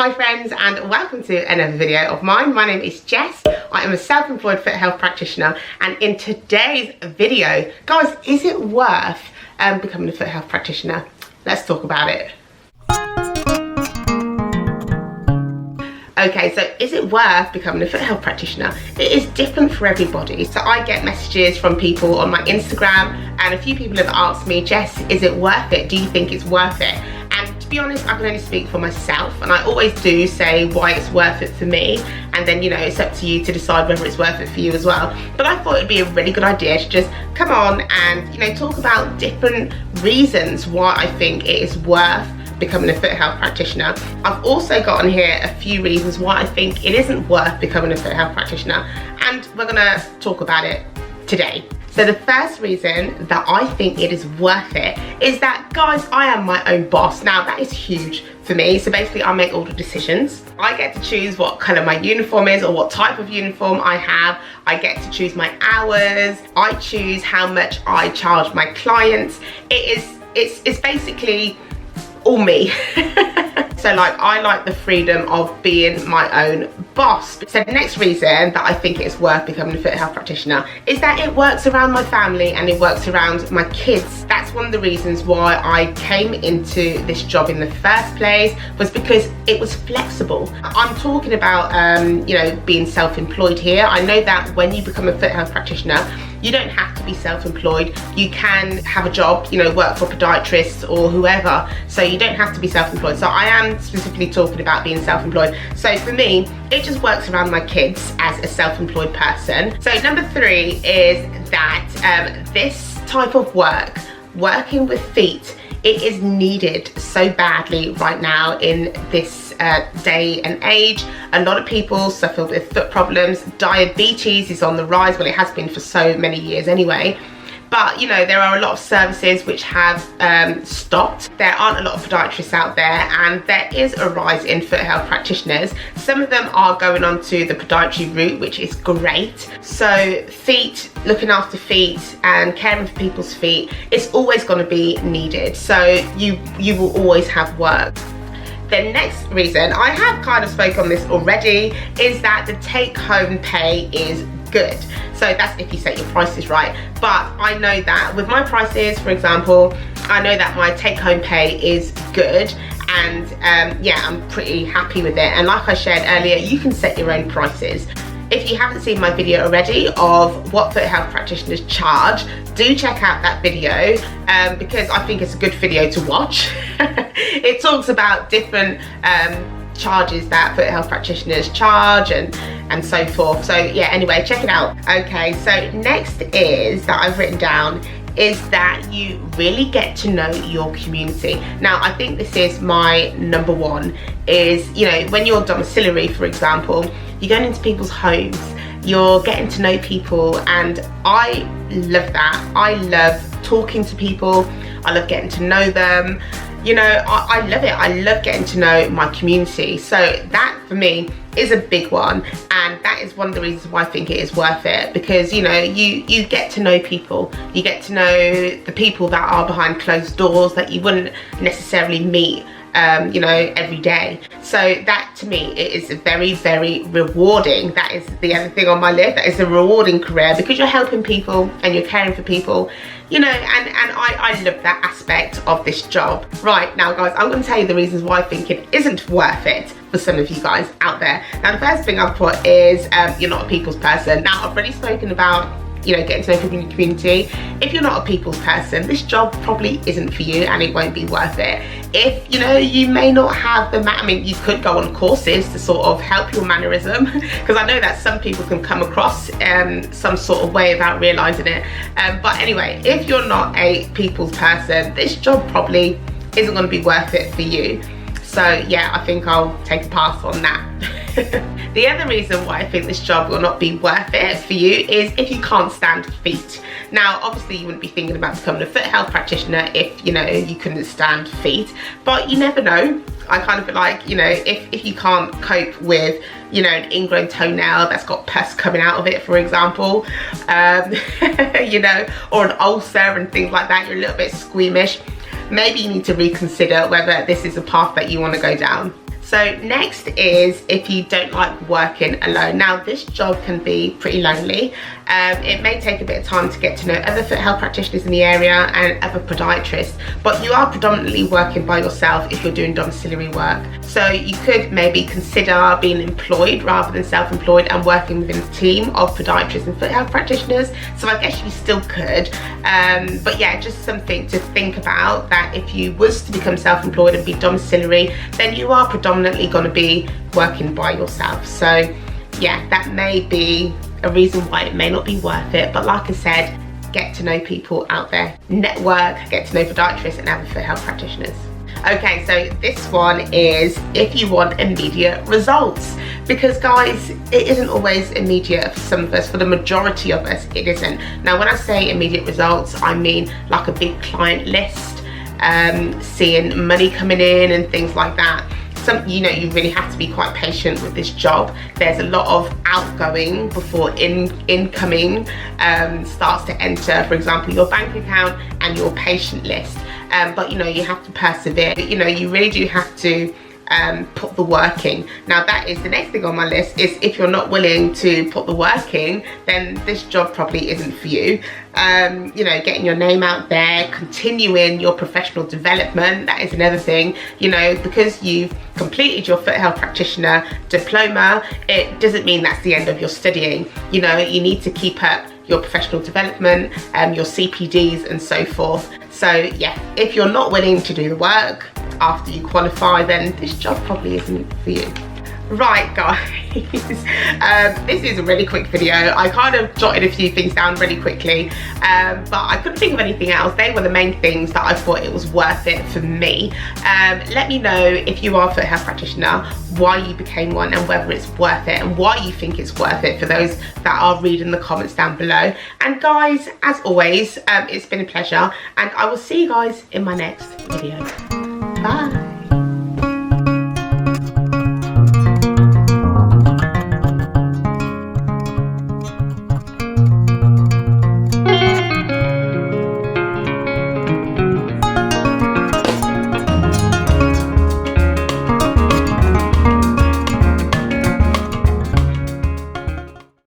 Hi friends, and welcome to another video of mine. My name is Jess. I am a self-employed foot health practitioner, and in today's video, guys, is it worth becoming a foot health practitioner? Let's talk about it. Okay, so is it worth becoming a foot health practitioner? It is different for everybody. So I get messages from people on my Instagram, and a few people have asked me, Jess, is it worth it? Do you think it's worth it? And to be honest, I can only speak for myself, and I always do say why it's worth it for me, and then, you know, it's up to you to decide whether it's worth it for you as well. But I thought it'd be a really good idea to just come on and, you know, talk about different reasons why I think it is worth becoming a foot health practitioner. I've also got on here a few reasons why I think it isn't worth becoming a foot health practitioner, and we're gonna talk about it today. So the first reason that I think it is worth it is that, guys, I am my own boss. Now that is huge for me. So basically I make all the decisions. I get to choose what colour my uniform is or what type of uniform I have. I get to choose my hours. I choose how much I charge my clients. It's basically all me. So like, I like the freedom of being my own boss. So the next reason that I think it's worth becoming a foot health practitioner is that it works around my family and it works around my kids. That's one of the reasons why I came into this job in the first place, was because it was flexible. I'm talking about you know, being self-employed here. I know that when you become a foot health practitioner, you don't have to be self-employed. You can have a job, you know, work for a podiatrist or whoever. So you don't have to be self-employed. So I am specifically talking about being self-employed. So for me, it just works around my kids as a self-employed person. So number 3 is that this type of work, working with feet, it is needed so badly right now in this day and age. A lot of people suffer with foot problems. Diabetes is on the rise. Well, it has been for so many years anyway. But, you know, there are a lot of services which have stopped. There aren't a lot of podiatrists out there, and there is a rise in foot health practitioners. Some of them are going on to the podiatry route, which is great. So feet, looking after feet and caring for people's feet, it's always going to be needed. So you will always have work. The next reason, I have kind of spoke on this already, is that the take-home pay is good. So that's if you set your prices right. But I know that with my prices, for example, I know that my take-home pay is good, and yeah, I'm pretty happy with it. And like I shared earlier, you can set your own prices. If you haven't seen my video already of what foot health practitioners charge, do check out that video because I think it's a good video to watch. It talks about different charges that foot health practitioners charge and so forth. So yeah, anyway, check it out. Okay, so next is that I've written down is that you really get to know your community. Now, I think this is my number 1, is, you know, when you're domiciliary, for example, you're going into people's homes, you're getting to know people, and I love that. I love talking to people, I love getting to know them. You know, I love it. I love getting to know my community. So that for me is a big one, and that is one of the reasons why I think it is worth it, because, you know, you get to know people. You get to know the people that are behind closed doors that you wouldn't necessarily meet you know, every day. So that to me, it is very, very rewarding. That is the other thing on my list. That is a rewarding career, because you're helping people and you're caring for people, you know, and I love that aspect of this job. Right, now guys, I'm going to tell you the reasons why I think it isn't worth it for some of you guys out there. Now the first thing I've put is you're not a people's person. Now I've already spoken about, you know, getting to know people in your community. If you're not a people's person, this job probably isn't for you, and it won't be worth it. If, you know, you may not have the, I mean, you could go on courses to sort of help your mannerism, because I know that some people can come across some sort of way without realising it. But anyway, if you're not a people's person, this job probably isn't going to be worth it for you. So yeah, I think I'll take a pass on that. The other reason why I think this job will not be worth it for you is if you can't stand feet. Now, obviously you wouldn't be thinking about becoming a foot health practitioner if, you know, you couldn't stand feet, but you never know. I kind of feel like, you know, if you can't cope with, you know, an ingrown toenail that's got pus coming out of it, for example, you know, or an ulcer and things like that, you're a little bit squeamish, maybe you need to reconsider whether this is a path that you want to go down. So next is if you don't like working alone. Now this job can be pretty lonely. It may take a bit of time to get to know other foot health practitioners in the area and other podiatrists, but you are predominantly working by yourself if you're doing domiciliary work. So you could maybe consider being employed rather than self-employed and working within a team of podiatrists and foot health practitioners. So I guess you still could, but yeah, just something to think about, that if you was to become self-employed and be domiciliary, then you are predominantly going to be working by yourself. So yeah, that may be a reason why it may not be worth it. But like I said, get to know people out there, network, get to know podiatrists and other foot health practitioners. Okay, so this one is if you want immediate results, because guys, it isn't always immediate for some of us. For the majority of us, it isn't. Now when I say immediate results, I mean like a big client list, seeing money coming in and things like that. You know, you really have to be quite patient with this job. There's a lot of outgoing before incoming starts to enter, for example, your bank account and your patient list. But you know, you have to persevere. You know, you really do have to put the work in. Now that is the next thing on my list, is if you're not willing to put the work in, then this job probably isn't for you. You know, getting your name out there, continuing your professional development, that is another thing. You know, because you've completed your foot health practitioner diploma, it doesn't mean that's the end of your studying. You know, you need to keep up your professional development, your CPDs and so forth. So yeah, if you're not willing to do the work after you qualify, then this job probably isn't for you. Right guys, this is a really quick video. I kind of jotted a few things down really quickly, but I couldn't think of anything else. They were the main things that I thought it was worth it for me. Let me know if you are a foot health practitioner, why you became one and whether it's worth it, and why you think it's worth it, for those that are reading the comments down below. And guys, as always, it's been a pleasure, and I will see you guys in my next video. Bye.